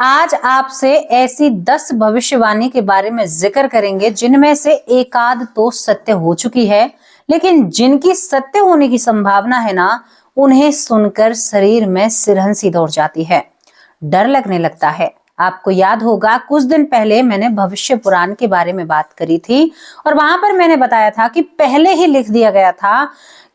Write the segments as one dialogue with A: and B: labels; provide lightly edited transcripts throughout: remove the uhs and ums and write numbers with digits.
A: आज आपसे ऐसी 10 भविष्यवाणी के बारे में जिक्र करेंगे जिनमें से एक आध तो सत्य हो चुकी है, लेकिन जिनकी सत्य होने की संभावना है ना, उन्हें सुनकर शरीर में सिरहंसी दौड़ जाती है, डर लगने लगता है। आपको याद होगा कुछ दिन पहले मैंने भविष्य पुराण के बारे में बात करी थी और वहां पर मैंने बताया था कि पहले ही लिख दिया गया था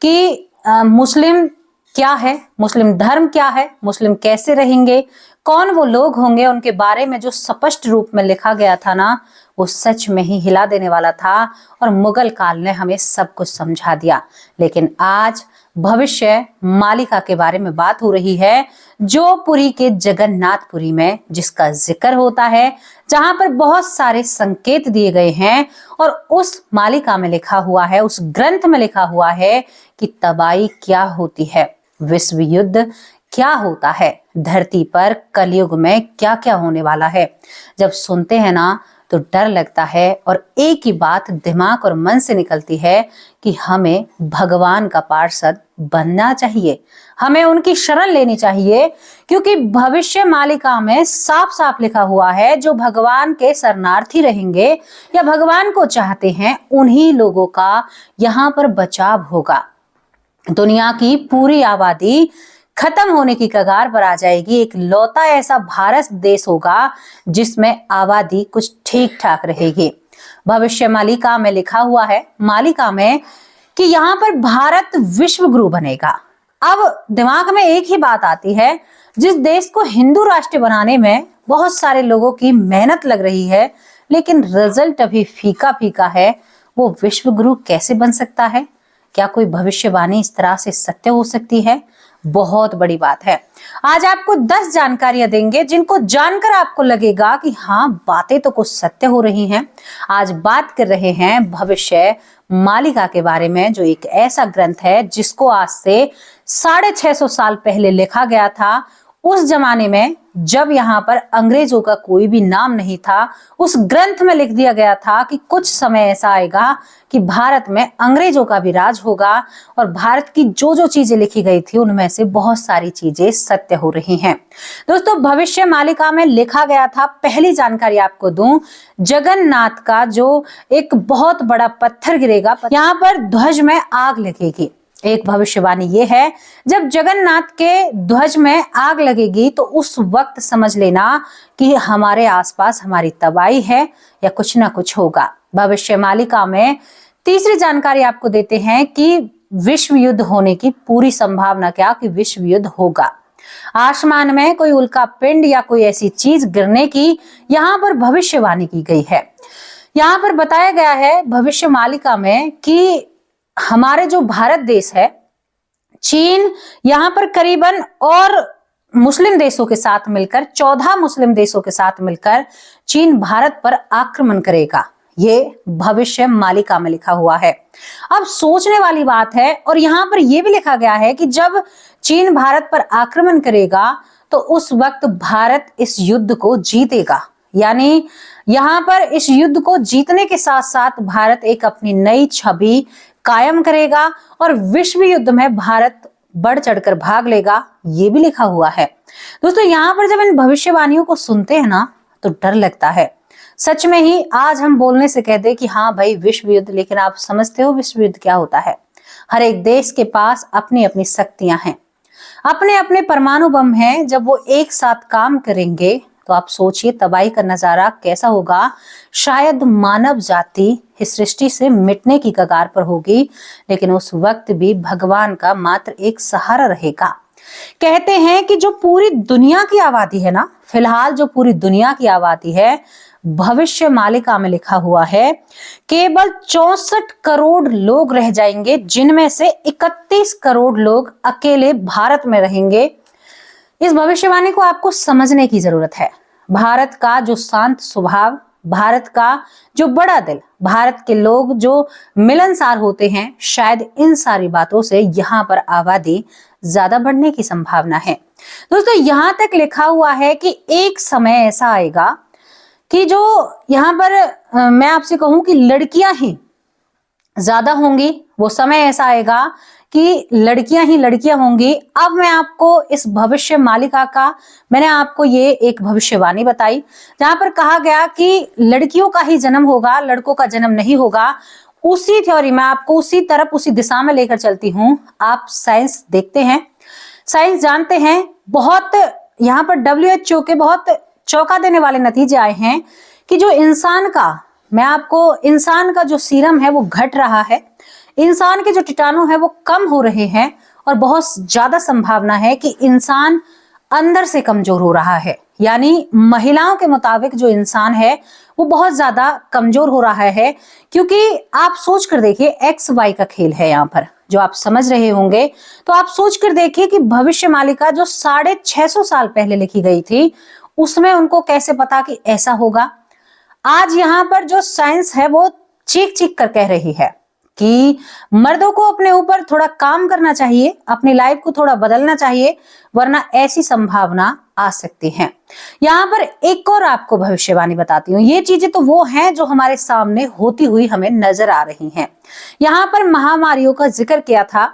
A: कि मुस्लिम क्या है, मुस्लिम धर्म क्या है, मुस्लिम कैसे रहेंगे, कौन वो लोग होंगे, उनके बारे में जो स्पष्ट रूप में लिखा गया था ना, वो सच में ही हिला देने वाला था और मुगल काल ने हमें सब कुछ समझा दिया। लेकिन आज भविष्य मालिका के बारे में बात हो रही है, जो पुरी के जगन्नाथपुरी में जिसका जिक्र होता है, जहां पर बहुत सारे संकेत दिए गए हैं और उस मालिका में लिखा हुआ है, उस ग्रंथ में लिखा हुआ है कि तबाही क्या होती है, विश्व युद्ध क्या होता है, धरती पर कलयुग में क्या क्या होने वाला है। जब सुनते हैं ना तो डर लगता है और एक ही बात दिमाग और मन से निकलती है कि हमें भगवान का पार्षद बनना चाहिए, हमें उनकी शरण लेनी चाहिए, क्योंकि भविष्य मालिका में साफ साफ लिखा हुआ है जो भगवान के शरणार्थी रहेंगे या भगवान को चाहते हैं, उन्हीं लोगों का यहाँ पर बचाव होगा। दुनिया की पूरी आबादी खत्म होने की कगार पर आ जाएगी, एक लौता ऐसा भारत देश होगा जिसमें आबादी कुछ ठीक ठाक रहेगी। भविष्य मालिका में लिखा हुआ है, मालिका में, कि यहाँ पर भारत विश्व गुरु बनेगा। अब दिमाग में एक ही बात आती है, जिस देश को हिंदू राष्ट्र बनाने में बहुत सारे लोगों की मेहनत लग रही है, लेकिन रिजल्ट अभी फीका फीका है, वो विश्व गुरु कैसे बन सकता है? क्या कोई भविष्यवाणी इस तरह से सत्य हो सकती है? बहुत बड़ी बात है। आज आपको 10 जानकारियां देंगे जिनको जानकर आपको लगेगा कि हाँ, बातें तो कुछ सत्य हो रही हैं। आज बात कर रहे हैं भविष्य मालिका के बारे में, जो एक ऐसा ग्रंथ है जिसको आज से 650 साल पहले लिखा गया था। उस जमाने में जब यहाँ पर अंग्रेजों का कोई भी नाम नहीं था, उस ग्रंथ में लिख दिया गया था कि कुछ समय ऐसा आएगा कि भारत में अंग्रेजों का भी राज होगा और भारत की जो जो चीजें लिखी गई थी उनमें से बहुत सारी चीजें सत्य हो रही हैं। दोस्तों, भविष्य मालिका में लिखा गया था, पहली जानकारी आपको दूं, जगन्नाथ का जो एक बहुत बड़ा पत्थर गिरेगा, यहाँ पर ध्वज में आग लगेगी। एक भविष्यवाणी ये है, जब जगन्नाथ के ध्वज में आग लगेगी तो उस वक्त समझ लेना कि हमारे आसपास हमारी तबाही है या कुछ ना कुछ होगा। भविष्य मालिका में तीसरी जानकारी आपको देते हैं कि विश्व युद्ध होने की पूरी संभावना क्या, कि विश्व युद्ध होगा। आसमान में कोई उल्का पिंड या कोई ऐसी चीज गिरने की यहाँ पर भविष्यवाणी की गई है। यहाँ पर बताया गया है भविष्य मालिका में कि हमारे जो भारत देश है, चीन यहाँ पर करीबन और मुस्लिम देशों के साथ मिलकर 14 मुस्लिम देशों के साथ मिलकर चीन भारत पर आक्रमण करेगा। ये भविष्य मालिका में लिखा हुआ है। अब सोचने वाली बात है, और यहाँ पर यह भी लिखा गया है कि जब चीन भारत पर आक्रमण करेगा तो उस वक्त भारत इस युद्ध को जीतेगा। यानी यहाँ पर इस युद्ध को जीतने के साथ साथ भारत एक अपनी नई छवि कायम करेगा और विश्व युद्ध में भारत बढ़ चढ़कर भाग लेगा, ये भी लिखा हुआ है। दोस्तों, यहाँ पर जब इन भविष्यवाणियों को सुनते हैं ना तो डर लगता है। सच में ही आज हम बोलने से कहते हैं कि हाँ भाई विश्व युद्ध, लेकिन आप समझते हो विश्व युद्ध क्या होता है? हर एक देश के पास अपनी अपनी शक्तियां हैं, अपने अपने परमाणु बम हैं। जब वो एक साथ काम करेंगे तो आप सोचिए तबाही का नजारा कैसा होगा। शायद मानव जाति इस सृष्टि से मिटने की कगार पर होगी, लेकिन उस वक्त भी भगवान का मात्र एक सहारा रहेगा। कहते हैं कि जो पूरी दुनिया की आबादी है ना, फिलहाल जो पूरी दुनिया की आबादी है, भविष्य मालिका में लिखा हुआ है केवल 64 करोड़ लोग रह जाएंगे, जिनमें से 31 करोड़ लोग अकेले भारत में रहेंगे। इस भविष्यवाणी को आपको समझने की जरूरत है। भारत का जो शांत स्वभाव, भारत का जो बड़ा दिल, भारत के लोग जो मिलनसार होते हैं, शायद इन सारी बातों से यहाँ पर आबादी ज्यादा बढ़ने की संभावना है। दोस्तों, यहाँ तक लिखा हुआ है कि एक समय ऐसा आएगा कि जो यहाँ पर मैं आपसे कहूं कि लड़कियां ही ज्यादा होंगी। वो समय ऐसा आएगा कि लड़कियां ही लड़कियां होंगी। अब मैं आपको इस भविष्य मालिका का, मैंने आपको ये एक भविष्यवाणी बताई जहां पर कहा गया कि लड़कियों का ही जन्म होगा, लड़कों का जन्म नहीं होगा। उसी थ्योरी में आपको उसी तरफ, उसी दिशा में लेकर चलती हूं। आप साइंस देखते हैं, साइंस जानते हैं, बहुत यहाँ पर WHO के बहुत चौंका देने वाले नतीजे आए हैं कि जो इंसान का, मैं आपको, इंसान का जो सीरम है वो घट रहा है, इंसान के जो कीटाणु है वो कम हो रहे हैं और बहुत ज्यादा संभावना है कि इंसान अंदर से कमजोर हो रहा है। यानी महिलाओं के मुताबिक जो इंसान है वो बहुत ज्यादा कमजोर हो रहा है। क्योंकि आप सोच कर देखिए, XY का खेल है यहाँ पर, जो आप समझ रहे होंगे। तो आप सोच कर देखिए कि भविष्य मालिका जो 650 साल पहले लिखी गई थी, उसमें उनको कैसे पता कि ऐसा होगा। आज यहाँ पर जो साइंस है वो चीख चीख कर कह रही है कि मर्दों को अपने ऊपर थोड़ा काम करना चाहिए, अपनी लाइफ को थोड़ा बदलना चाहिए, वरना ऐसी संभावना आ सकती है। यहाँ पर एक और आपको भविष्यवाणी बताती हूँ। ये चीजें तो वो हैं जो हमारे सामने होती हुई हमें नजर आ रही हैं। यहाँ पर महामारियों का जिक्र किया था।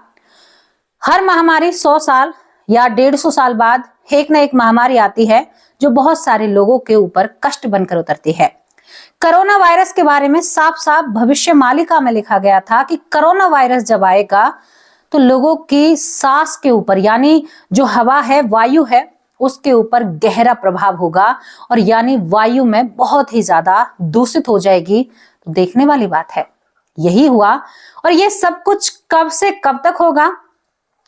A: हर महामारी 100 साल या 150 साल बाद एक ना एक महामारी आती है जो बहुत सारे लोगों के ऊपर कष्ट बनकर उतरती है। कोरोना वायरस के बारे में साफ साफ भविष्य मालिका में लिखा गया था कि कोरोना वायरस जब आएगा तो लोगों की सांस के ऊपर, यानी जो हवा है, वायु है, उसके ऊपर गहरा प्रभाव होगा और यानी वायु में बहुत ही ज्यादा दूषित हो जाएगी। तो देखने वाली बात है, यही हुआ। और ये सब कुछ कब से कब तक होगा,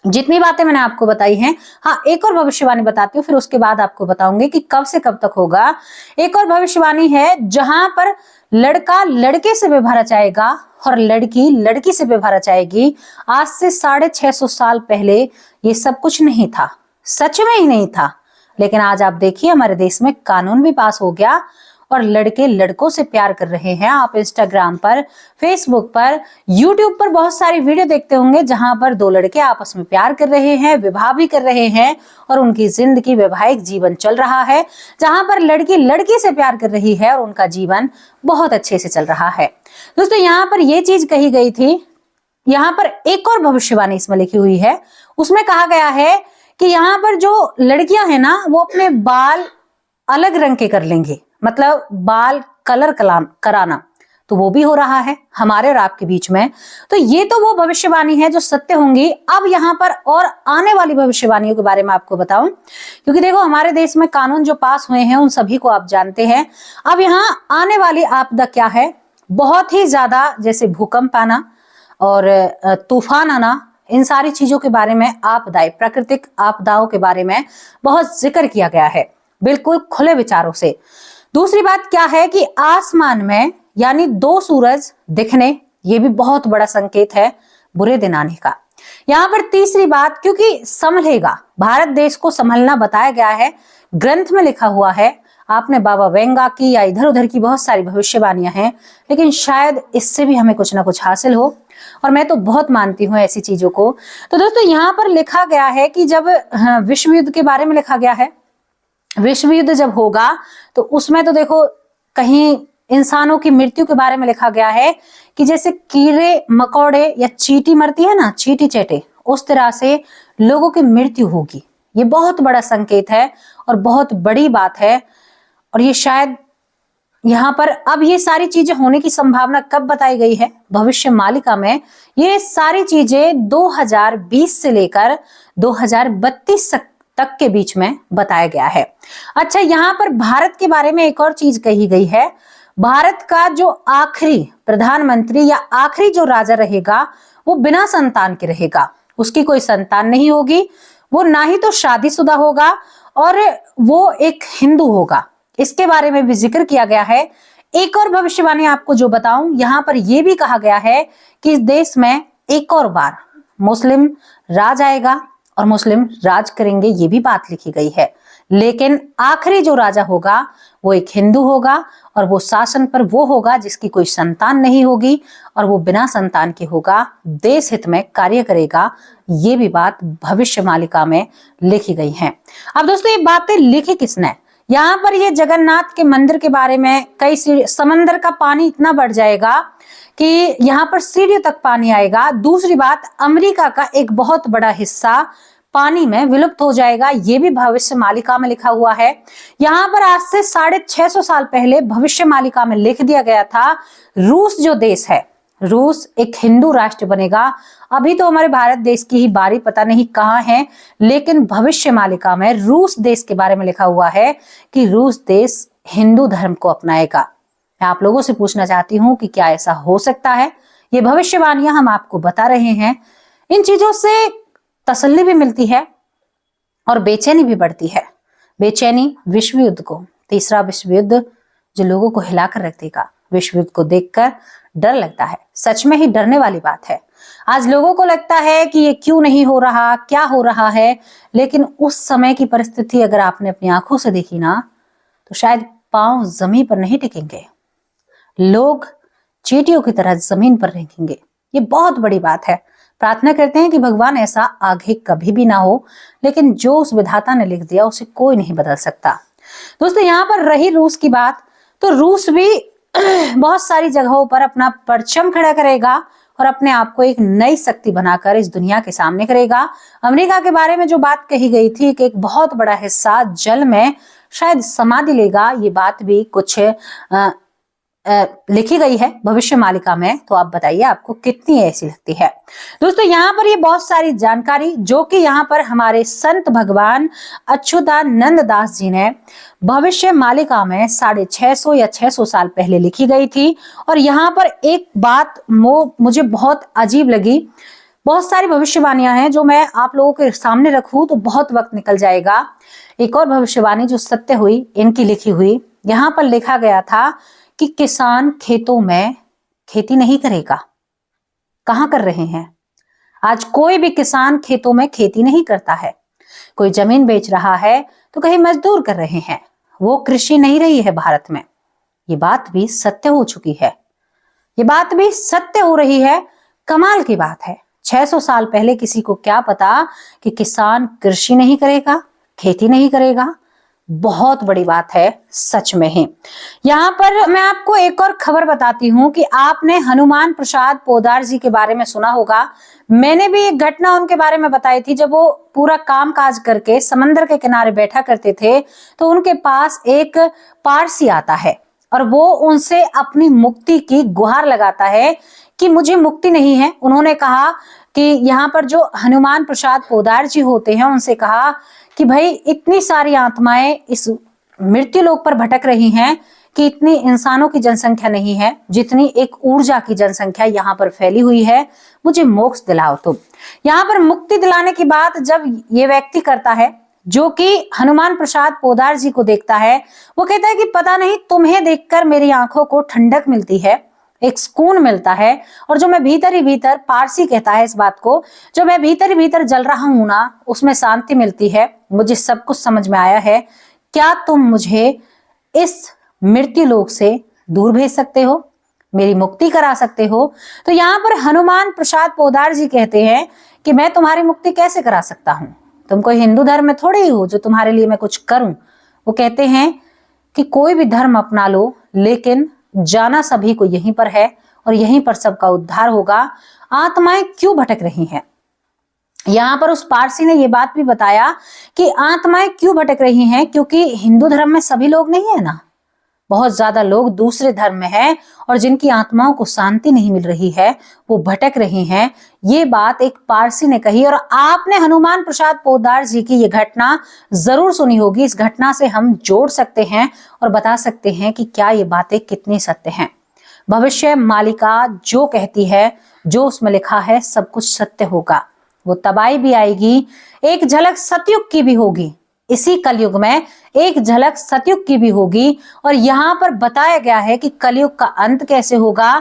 A: जितनी बातें मैंने आपको बताई हैं। हाँ, एक और भविष्यवाणी बताती हूँ, फिर उसके बाद आपको बताऊंगी कि कब से कब तक होगा। एक और भविष्यवाणी है जहां पर लड़का लड़के से व्यवहार रचाएगा और लड़की लड़की से व्यवहार रचाएगी। आज से 650 साल पहले ये सब कुछ नहीं था, सच में ही नहीं था। लेकिन आज आप देखिए, हमारे देश में कानून भी पास हो गया और लड़के लड़कों से प्यार कर रहे हैं। आप इंस्टाग्राम पर, फेसबुक पर, यूट्यूब पर बहुत सारी वीडियो देखते होंगे जहां पर दो लड़के आपस में प्यार कर रहे हैं, विवाह भी कर रहे हैं और उनकी जिंदगी, वैवाहिक जीवन चल रहा है। जहां पर लड़की लड़की से प्यार कर रही है और उनका जीवन बहुत अच्छे से चल रहा है। दोस्तों, यहाँ पर यह चीज कही गई थी। यहाँ पर एक और भविष्यवाणी इसमें लिखी हुई है, उसमें कहा गया है कि यहाँ पर जो लड़कियां हैं ना, वो अपने बाल अलग रंग के कर लेंगे, मतलब बाल कलर कराना, तो वो भी हो रहा है हमारे और आपके बीच में। तो ये तो वो भविष्यवाणी है जो सत्य होंगी। अब यहाँ पर और आने वाली भविष्यवाणियों के बारे में आपको बताऊं, क्योंकि देखो, हमारे देश में कानून जो पास हुए हैं उन सभी को आप जानते हैं। अब यहाँ आने वाली आपदा क्या है, बहुत ही ज्यादा, जैसे भूकंप आना और तूफान आना, इन सारी चीजों के बारे में, आपदाएं, प्राकृतिक आपदाओं के बारे में बहुत जिक्र किया गया है, बिल्कुल खुले विचारों से। दूसरी बात क्या है कि आसमान में यानी 2 सूरज दिखने, ये भी बहुत बड़ा संकेत है बुरे दिन आने का। यहाँ पर तीसरी बात, क्योंकि संभलेगा, भारत देश को संभलना बताया गया है, ग्रंथ में लिखा हुआ है। आपने बाबा वेंगा की या इधर उधर की बहुत सारी भविष्यवाणियां हैं, लेकिन शायद इससे भी हमें कुछ ना कुछ हासिल हो, और मैं तो बहुत मानती हूँ ऐसी चीजों को। तो दोस्तों, यहाँ पर लिखा गया है कि जब विश्व युद्ध के बारे में लिखा गया है, विश्व युद्ध जब होगा तो उसमें तो देखो, कहीं इंसानों की मृत्यु के बारे में लिखा गया है कि जैसे कीड़े मकोड़े या चींटी मरती है ना, चींटी चेटे, उस तरह से लोगों की मृत्यु होगी। ये बहुत बड़ा संकेत है और बहुत बड़ी बात है। और ये शायद यहाँ पर अब ये सारी चीजें होने की संभावना कब बताई गई है भविष्य मालिका में, ये सारी चीजें 2020 से लेकर 2032 तक के बीच में बताया गया है। अच्छा, यहाँ पर भारत के बारे में एक और चीज कही गई है। भारत का जो आखिरी प्रधानमंत्री या आखिरी जो राजा रहेगा वो बिना संतान के रहेगा, उसकी कोई संतान नहीं होगी, वो ना ही तो शादीशुदा होगा और वो एक हिंदू होगा। इसके बारे में भी जिक्र किया गया है। एक और भविष्यवाणी आपको जो बताऊं, यहाँ पर यह भी कहा गया है कि इस देश में एक और बार मुस्लिम राज आएगा और मुस्लिम राज करेंगे, ये भी बात लिखी गई है। लेकिन आखिरी जो राजा होगा वो एक हिंदू होगा और वो शासन पर वो होगा जिसकी कोई संतान नहीं होगी और वो बिना संतान के होगा, देश हित में कार्य करेगा। ये भी बात भविष्य मालिका में लिखी गई है। अब दोस्तों, ये बातें लिखी किसने? यहाँ पर ये जगन्नाथ के मंदिर के बारे में कई समंदर का पानी इतना बढ़ जाएगा कि यहाँ पर सीढ़ियों तक पानी आएगा। दूसरी बात, अमेरिका का एक बहुत बड़ा हिस्सा पानी में विलुप्त हो जाएगा। ये भी भविष्य मालिका में लिखा हुआ है। यहाँ पर आज से 650 साल पहले भविष्य मालिका में लिख दिया गया था, रूस जो देश है, रूस एक हिंदू राष्ट्र बनेगा। अभी तो हमारे भारत देश की ही बारी पता नहीं कहाँ है, लेकिन भविष्य मालिका में रूस देश के बारे में लिखा हुआ है कि रूस देश हिंदू धर्म को अपनाएगा। मैं आप लोगों से पूछना चाहती हूँ कि क्या ऐसा हो सकता है? ये भविष्यवाणियां हम आपको बता रहे हैं। इन चीजों से तसल्ली भी मिलती है और बेचैनी भी बढ़ती है। बेचैनी विश्व युद्ध को, तीसरा विश्व युद्ध जो लोगों को हिलाकर रख देगा, विश्व युद्ध को देखकर डर लगता है। सच में ही डरने वाली बात है। आज लोगों को लगता है कि ये क्यों नहीं हो रहा, क्या हो रहा है, लेकिन उस समय की परिस्थिति अगर आपने अपनी आंखों से देखी ना, तो शायद पांव जमीन पर नहीं टिकेंगे, लोग चींटियों की तरह जमीन पर रहेंगे। ये बहुत बड़ी बात है। प्रार्थना करते हैं कि भगवान ऐसा आगे कभी भी ना हो, लेकिन जो उस विधाता ने लिख दिया उसे कोई नहीं बदल सकता। दोस्तों, यहाँ पर रही रूस की बात, तो रूस भी बहुत सारी जगहों पर अपना परचम खड़ा करेगा और अपने आप को एक नई शक्ति बनाकर इस दुनिया के सामने करेगा। अमेरिका के बारे में जो बात कही गई थी कि एक बहुत बड़ा हिस्सा जल में शायद समाधि लेगा, ये बात भी कुछ लिखी गई है भविष्य मालिका में। तो आप बताइए आपको कितनी ऐसी लगती है? दोस्तों, यहाँ पर ये बहुत सारी जानकारी जो कि यहाँ पर हमारे संत भगवान अच्युतानंद दास जी ने भविष्य मालिका में 650 या 600 साल पहले लिखी गई थी। और यहाँ पर एक बात मुझे बहुत अजीब लगी। बहुत सारी भविष्यवाणियां हैं जो मैं आप लोगों के सामने रखूं तो बहुत वक्त निकल जाएगा। एक और भविष्यवाणी जो सत्य हुई, इनकी लिखी हुई, यहाँ पर लिखा गया था कि किसान खेतों में खेती नहीं करेगा। कहां कर रहे हैं? आज कोई भी किसान खेतों में खेती नहीं करता है। कोई जमीन बेच रहा है तो कहीं मजदूर कर रहे हैं। वो कृषि नहीं रही है भारत में। ये बात भी सत्य हो चुकी है। ये बात भी सत्य हो रही है। कमाल की बात है। 600 साल पहले किसी को क्या पता कि किसान कृषि नहीं करेगा, खेती नहीं करेगा। बहुत बड़ी बात है, सच में ही। यहाँ पर मैं आपको एक और खबर बताती हूँ कि आपने हनुमान प्रसाद पोद्दार जी के बारे में सुना होगा। मैंने भी एक घटना उनके बारे में बताई थी। जब वो पूरा काम काज करके समंदर के किनारे बैठा करते थे तो उनके पास एक पारसी आता है और वो उनसे अपनी मुक्ति की गुहार लगाता है कि मुझे मुक्ति नहीं है। उन्होंने कहा कि यहाँ पर जो हनुमान प्रसाद पोद्दार जी होते हैं, उनसे कहा कि भाई इतनी सारी आत्माएं इस मृत्यु लोक पर भटक रही हैं कि इतनी इंसानों की जनसंख्या नहीं है जितनी एक ऊर्जा की जनसंख्या यहाँ पर फैली हुई है। मुझे मोक्ष दिलाओ। तो यहाँ पर मुक्ति दिलाने की बात जब ये व्यक्ति करता है जो कि हनुमान प्रसाद पोद्दार जी को देखता है, वो कहता है कि पता नहीं तुम्हें देखकर मेरी आंखों को ठंडक मिलती है, एक सुकून मिलता है। और जो मैं भीतर ही भीतर, पारसी कहता है इस बात को, जो मैं भीतर ही भीतर जल रहा हूं ना, उसमें शांति मिलती है। मुझे सब कुछ समझ में आया है। क्या तुम मुझे इस मृत्यु लोक से दूर भेज सकते हो, मेरी मुक्ति करा सकते हो? तो यहाँ पर हनुमान प्रसाद पोद्दार जी कहते हैं कि मैं तुम्हारी मुक्ति कैसे करा सकता हूँ? तुम कोई हिंदू धर्म में थोड़े ही हो जो तुम्हारे लिए मैं कुछ करूं। वो कहते हैं कि कोई भी धर्म अपना लो, लेकिन जाना सभी को यहीं पर है और यहीं पर सबका उद्धार होगा। आत्माएं क्यों भटक रही हैं? यहाँ पर उस पारसी ने ये बात भी बताया कि आत्माएं क्यों भटक रही हैं, क्योंकि हिंदू धर्म में सभी लोग नहीं है ना, बहुत ज्यादा लोग दूसरे धर्म में हैं और जिनकी आत्माओं को शांति नहीं मिल रही है, वो भटक रही हैं। ये बात एक पारसी ने कही। और आपने हनुमान प्रसाद पोद्दार जी की ये घटना जरूर सुनी होगी। इस घटना से हम जोड़ सकते हैं और बता सकते हैं कि क्या ये बातें कितनी सत्य हैं। भविष्य मालिका जो कहती है, जो उसमें लिखा है, सब कुछ सत्य होगा। वो तबाही भी आएगी, एक झलक सतयुग की भी होगी। इसी कलयुग में एक झलक सतयुग की भी होगी। और यहाँ पर बताया गया है कि कलयुग का अंत कैसे होगा।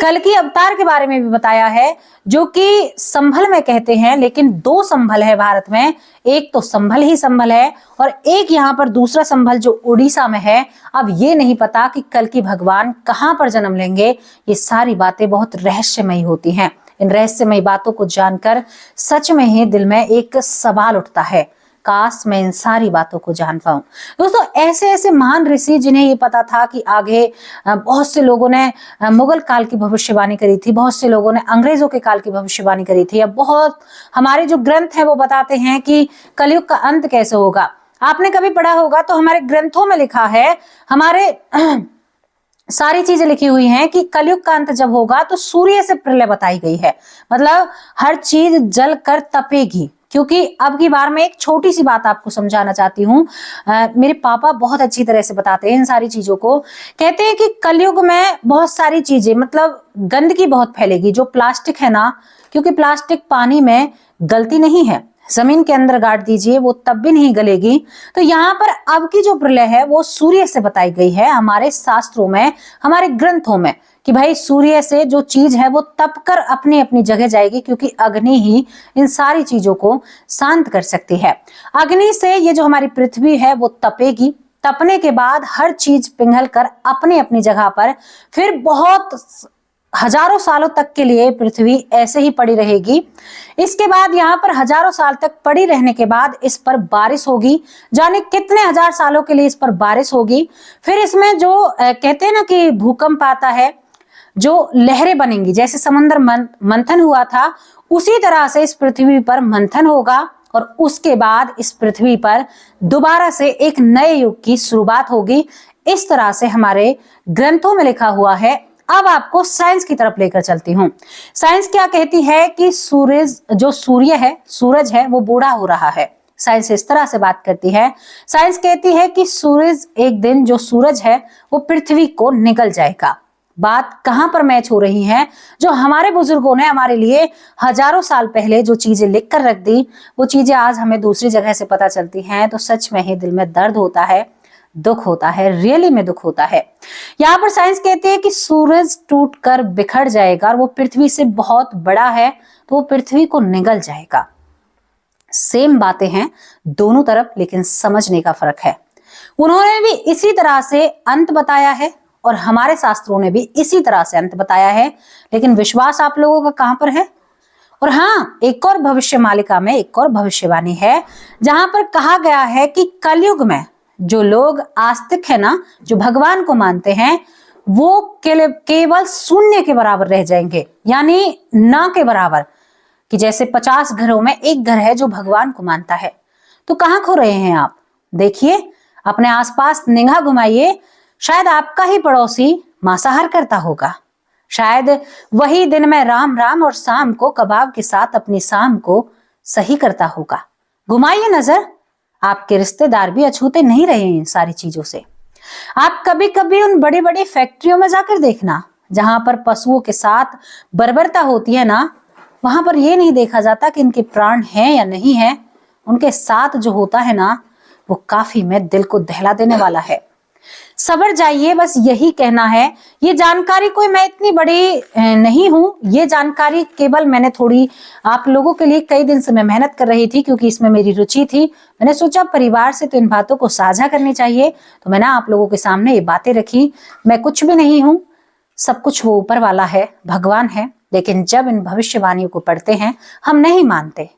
A: कल की अवतार के बारे में भी बताया है, जो कि संभल में कहते हैं, लेकिन दो संभल है भारत में। एक तो संभल ही संभल है और एक यहाँ पर दूसरा संभल जो उड़ीसा में है। अब ये नहीं पता कि कल की भगवान कहाँ पर जन्म लेंगे। ये सारी बातें बहुत रहस्यमयी होती हैं। इन रहस्यमयी बातों को जानकर सच में ही दिल में एक सवाल उठता है, काश मैं इन सारी बातों को जान पाऊं। दोस्तों, ऐसे ऐसे महान ऋषि जिन्हें ये पता था कि आगे बहुत से लोगों ने मुगल काल की भविष्यवाणी करी थी, बहुत से लोगों ने अंग्रेजों के काल की भविष्यवाणी करी थी, अब बहुत हमारे जो ग्रंथ है वो बताते हैं कि कलयुग का अंत कैसे होगा। आपने कभी पढ़ा होगा तो हमारे ग्रंथों में लिखा है, हमारे सारी चीजें लिखी हुई हैं कि कलयुग का अंत जब होगा तो सूर्य से प्रलय बताई गई है, मतलब हर चीज जल कर तपेगी। क्योंकि अब की बार मैं एक छोटी सी बात आपको समझाना चाहती हूँ। मेरे पापा बहुत अच्छी तरह से बताते हैं इन सारी चीजों को। कहते हैं कि कलयुग में बहुत सारी चीजें, मतलब गंदगी बहुत फैलेगी। जो प्लास्टिक है ना, क्योंकि प्लास्टिक पानी में गलती नहीं है, जमीन के अंदर गाड़ दीजिए वो तब भी नहीं गलेगी। तो यहाँ पर अब की जो प्रलय है वो सूर्य से बताई गई है हमारे शास्त्रों में, हमारे ग्रंथों में, कि भाई सूर्य से जो चीज है वो तप कर अपनी अपनी जगह जाएगी, क्योंकि अग्नि ही इन सारी चीजों को शांत कर सकती है। अग्नि से ये जो हमारी पृथ्वी है वो तपेगी, तपने के बाद हर चीज पिघल कर अपनी अपनी जगह पर फिर बहुत हजारों सालों तक के लिए पृथ्वी ऐसे ही पड़ी रहेगी। इसके बाद यहाँ पर हजारों साल तक पड़ी रहने के बाद इस पर बारिश होगी, जाने कितने हजार सालों के लिए इस पर बारिश होगी। फिर इसमें जो कहते हैं ना कि भूकंप आता है, जो लहरें बनेंगी, जैसे समुद्र मंथन हुआ था उसी तरह से इस पृथ्वी पर मंथन होगा और उसके बाद इस पृथ्वी पर दोबारा से एक नए युग की शुरुआत होगी। इस तरह से हमारे ग्रंथों में लिखा हुआ है। अब आपको साइंस की तरफ लेकर चलती हूँ। साइंस क्या कहती है कि सूरज है वो बूढ़ा हो रहा है। साइंस इस तरह से बात करती है। साइंस कहती है कि सूरज एक दिन, जो सूरज है वो पृथ्वी को निगल जाएगा। बात कहां पर मैच हो रही है? जो हमारे बुजुर्गों ने हमारे लिए हजारों साल पहले जो चीजें लिख कर रख दी, वो चीजें आज हमें दूसरी जगह से पता चलती हैं, तो सच में ही दिल में दर्द होता है, दुख होता है, रियली में दुख होता है। यहाँ पर साइंस कहती है कि सूरज टूटकर बिखर जाएगा और वो पृथ्वी से बहुत बड़ा है, तो वो पृथ्वी को निगल जाएगा। सेम बातें हैं दोनों तरफ, लेकिन समझने का फर्क है। उन्होंने भी इसी तरह से अंत बताया है और हमारे शास्त्रों ने भी इसी तरह से अंत बताया है, लेकिन विश्वास आप लोगों का कहां पर है? और हाँ, एक और भविष्य मालिका में एक और भविष्यवाणी है जहां पर कहा गया है कि कलयुग में जो लोग आस्तिक है ना, जो भगवान को मानते हैं, वो केवल शून्य के बराबर रह जाएंगे, यानी ना के बराबर। कि जैसे 50 घरों में एक घर है जो भगवान को मानता है। तो कहाँ खो रहे हैं आप? देखिए, अपने आसपास निगाह घुमाइए, शायद आपका ही पड़ोसी मांसाहार करता होगा, शायद वही दिन में राम राम और शाम को कबाब के साथ अपनी शाम को सही करता होगा। घुमाइए नजर, आपके रिश्तेदार भी अछूते नहीं रहे इन सारी चीजों से। आप कभी कभी उन बड़ी बड़ी फैक्ट्रियों में जाकर देखना, जहां पर पशुओं के साथ बर्बरता होती है ना, वहां पर यह नहीं देखा जाता कि इनके प्राण हैं या नहीं है। उनके साथ जो होता है ना, वो काफी में दिल को दहला देने वाला है। सबर जाइए, बस यही कहना है। ये जानकारी कोई मैं इतनी बड़ी नहीं हूं, ये जानकारी केवल मैंने थोड़ी आप लोगों के लिए कई दिन से मैं मेहनत कर रही थी, क्योंकि इसमें मेरी रुचि थी। मैंने सोचा परिवार से तो इन बातों को साझा करनी चाहिए, तो मैंने आप लोगों के सामने ये बातें रखी। मैं कुछ भी नहीं हूं, सब कुछ वो ऊपर वाला है, भगवान है। लेकिन जब इन भविष्यवाणियों को पढ़ते हैं, हम नहीं मानते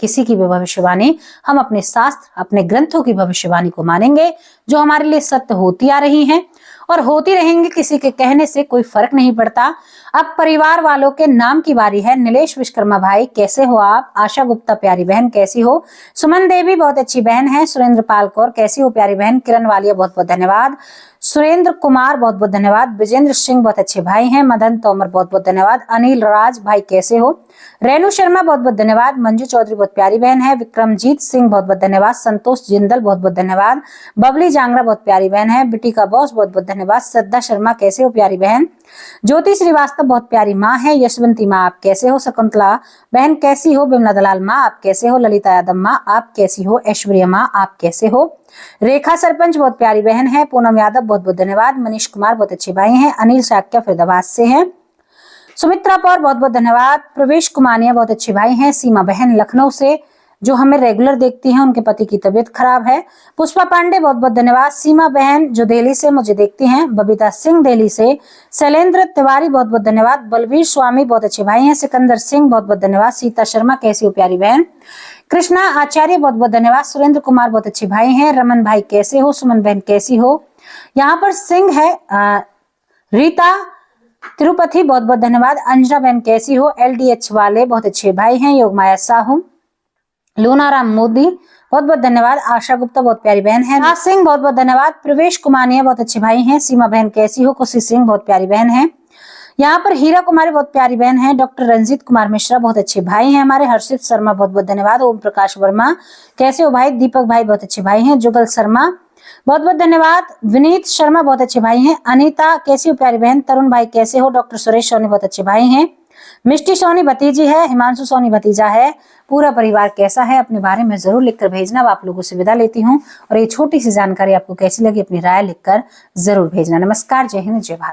A: किसी की भी भविष्यवाणी, हम अपने शास्त्र, अपने ग्रंथों की भविष्यवाणी को मानेंगे, जो हमारे लिए सत्य होती आ रही हैं और होती रहेंगी। किसी के कहने से कोई फर्क नहीं पड़ता। अब परिवार वालों के नाम की बारी है। नीलेश विश्वकर्मा भाई, कैसे हो आप? आशा गुप्ता प्यारी बहन, कैसी हो? सुमन देवी बहुत अच्छी बहन है। सुरेंद्र पाल कौर, कैसी हो प्यारी बहन? किरण वालिया, बहुत बहुत धन्यवाद। सुरेंद्र कुमार, बहुत बहुत धन्यवाद। विजेंद्र सिंह, बहुत अच्छे भाई हैं। मदन तोमर, बहुत बहुत धन्यवाद। अनिल राज भाई, कैसे हो? रेणु शर्मा, बहुत बहुत धन्यवाद। मंजू चौधरी, बहुत प्यारी बहन है। विक्रमजीत सिंह, बहुत बहुत धन्यवाद। संतोष जिंदल, बहुत बहुत धन्यवाद। बबली जांगरा, बहुत प्यारी बहन है। बिटी का बॉस, बहुत बहुत धन्यवाद। श्रद्धा शर्मा, कैसे हो प्यारी बहन? ज्योति श्रीवास्तव, बहुत प्यारी माँ है। यशवंती माँ, आप कैसे हो? शकुंतला बहन, कैसी हो? बिमला दलाल माँ, आप कैसे हो? ललिता यादव माँ, आप कैसी हो? ऐश्वर्या माँ, आप कैसे हो? रेखा सरपंच, बहुत प्यारी बहन है। पूनम यादव, बहुत बहुत धन्यवाद। मनीष कुमार, बहुत अच्छे भाई हैं। अनिल शाक्या फरीदाबाद से हैं। सुमित्रा पौर, बहुत बहुत धन्यवाद। प्रवेश कुमानिया, बहुत अच्छे भाई हैं। सीमा बहन लखनऊ से, जो हमें रेगुलर देखती हैं, उनके पति की तबीयत खराब है। पुष्पा पांडे, बहुत बहुत धन्यवाद। सीमा बहन, जो दिल्ली से मुझे देखती हैं। बबीता सिंह दिल्ली से। शैलेंद्र तिवारी, बहुत बहुत धन्यवाद। बलवीर स्वामी, बहुत अच्छे भाई हैं। सिकंदर सिंह, बहुत बहुत धन्यवाद। सीता शर्मा, कैसी हो प्यारी बहन? कृष्णा आचार्य बहुत बहुत धन्यवाद। सुरेंद्र कुमार बहुत अच्छे भाई हैं। रमन भाई कैसे हो? सुमन बहन कैसी हो? यहाँ पर सिंह है। रीता तिरुपति बहुत बहुत धन्यवाद। अंजना बहन कैसी हो? LDH वाले बहुत अच्छे भाई हैं। योगमाया साहू, लोनाराम मोदी बहुत बहुत धन्यवाद। आशा गुप्ता बहुत प्यारी बहन है। राज सिंह बहुत बहुत धन्यवाद। प्रवेश कुमानिया बहुत अच्छे भाई हैं। सीमा बहन कैसी हो? खुशी सिंह बहुत प्यारी बहन है। यहाँ पर हीरा कुमारी बहुत प्यारी बहन है। डॉक्टर रंजीत कुमार मिश्रा बहुत अच्छे भाई हैं हमारे। हर्षित शर्मा बहुत बहुत धन्यवाद। ओम प्रकाश वर्मा कैसे हो भाई? दीपक भाई बहुत अच्छे भाई हैं। जुगल शर्मा बहुत बहुत धन्यवाद। विनीत शर्मा बहुत अच्छे भाई हैं। अनीता कैसी हो प्यारी बहन? तरुण भाई कैसे हो? डॉक्टर सुरेश सोनी बहुत अच्छे भाई हैं। मिष्टी सोनी भतीजी है। हिमांशु सोनी भतीजा है। पूरा परिवार कैसा है? अपने बारे में जरूर लिखकर भेजना। अब आप लोगों से विदा लेती हूँ और ये छोटी सी जानकारी आपको कैसी लगी अपनी राय लिखकर जरूर भेजना। नमस्कार, जय हिंद, जय भारत।